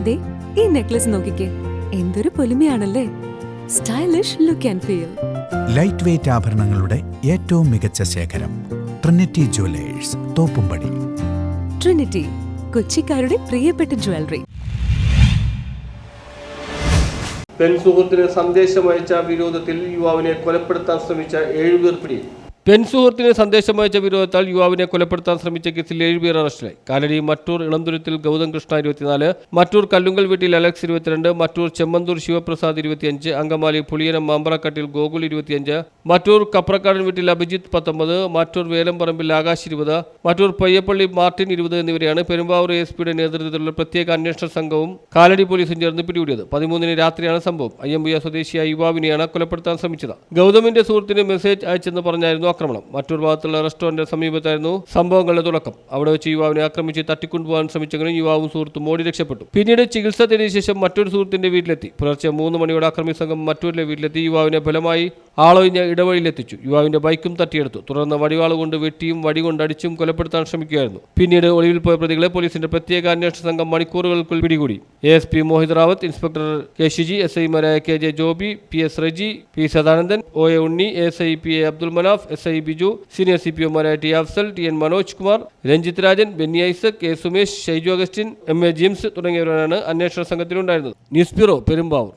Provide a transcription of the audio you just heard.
ദേ ഈ നെക്ലസ് നോക്കിക്കേ, എന്തൊരു പൊലിമയാണല്ലേ. Stylish look and feel. Light weight ആഭരണങ്ങളുടെ ഏറ്റവും മികച്ച ശേഖരം ട്രിനിറ്റി ജുവലേഴ്സ്, തോപ്പുംപടി. ട്രിനിറ്റി, കൊച്ചിക്കാരുടെ പ്രിയപ്പെട്ട ജ്വല്ലറി. പെൺസുഹൃത്തിന് സന്ദേശമയച്ച വിരോധത്തിൽ യുവാവിനെ കൊലപ്പെടുത്താൻ ശ്രമിച്ച 7 പേർ പിടിയിൽ. പെൺസുഹൃത്തിന് സന്ദേശമയച്ച വിരോധത്താൽ യുവാവിനെ കൊലപ്പെടുത്താൻ ശ്രമിച്ച കേസിൽ 7 പേർ അറസ്റ്റിലായി. കാലടി മറ്റൂർ ഇളന്തുരുത്തിൽ ഗൗതം കൃഷ്ണ 24, മറ്റൂർ കല്ലുങ്കൽ വീട്ടിൽ അലക്സ് 22, മറ്റൂർ ചെമ്മന്തൂർ ശിവപ്രസാദ് 25, അങ്കമാലി പുളിയനം മാമ്പറക്കട്ടിൽ ഗോകുൽ 25, മറ്റൂർ കപ്രക്കാടൻ വീട്ടിൽ അഭിജിത്ത് 19, മറ്റൂർ വേലംപറമ്പിൽ ആകാശ് 20, മറ്റൂർ പയ്യപ്പള്ളി മാർട്ടിൻ 20 എന്നിവരെയാണ് പെരുമ്പാവൂർ ASPയുടെ നേതൃത്വത്തിലുള്ള പ്രത്യേക അന്വേഷണ സംഘവും കാലടി പോലീസും ചേർന്ന് പിടികൂടിയത്. 13-ന് രാത്രിയാണ് സംഭവം. അയ്യമ്പുയ സ്വദേശിയായ യുവാവിനെയാണ് കൊലപ്പെടുത്താൻ ശ്രമിച്ചത്. ഗൗതമിന്റെ സുഹൃത്തിന് മെസ്സേജ് അയച്ചെന്ന് പറഞ്ഞായിരുന്നു ആക്രമണം. മറ്റൊരു ഭാഗത്തുള്ള റെസ്റ്റോറന്റ് സമീപത്തായിരുന്നു സംഭവങ്ങളുടെ തുടക്കം. അവിടെ വെച്ച് യുവാവിനെ ആക്രമിച്ച് തട്ടിക്കൊണ്ടുപോകാൻ ശ്രമിച്ചെങ്കിലും യുവാവും സുഹൃത്തും ഓടി രക്ഷപ്പെട്ടു. പിന്നീട് ചികിത്സ തേടിയ ശേഷം മറ്റൊരു സുഹൃത്തിന്റെ വീട്ടിലെത്തി. പുലർച്ചെ 3 മണിയോടെ അക്രമി സംഘം മറ്റൂരിലെ വീട്ടിലെത്തി യുവാവിനെ ബലമായി ആളൊഴിഞ്ഞ ഇടവഴിയിലെത്തിച്ചു. യുവാവിന്റെ ബൈക്കും തട്ടിയെടുത്തു. തുടർന്ന് വടിവാൾ കൊണ്ട് വെട്ടിയും വടി കൊണ്ടടിച്ചും കൊലപ്പെടുത്താൻ ശ്രമിക്കുകയായിരുന്നു. പിന്നീട് ഒളിവിൽ പോയ പ്രതികളെ പോലീസിന്റെ പ്രത്യേക അന്വേഷണ സംഘം മണിക്കൂറുകൾക്കുള്ളിൽ പിടികൂടി. ASP Mohit Rawat, inspector K. Shiji, SI-മാരായ KJ Joby, PS Reji, P. Sadanandan, OA Unni, ASI PA Abdul Manaf, SI Biju, senior CPO-മാരായ T. Afsal, TN Manoj Kumar, Ranjith Rajan, Benny Isaac, A. Sumesh, Shaiju Augustine, MA Jims തുടങ്ങിയവരാണ് അന്വേഷണ സംഘത്തിലുണ്ടായിരുന്നത്. News bureau, Perumbavoor.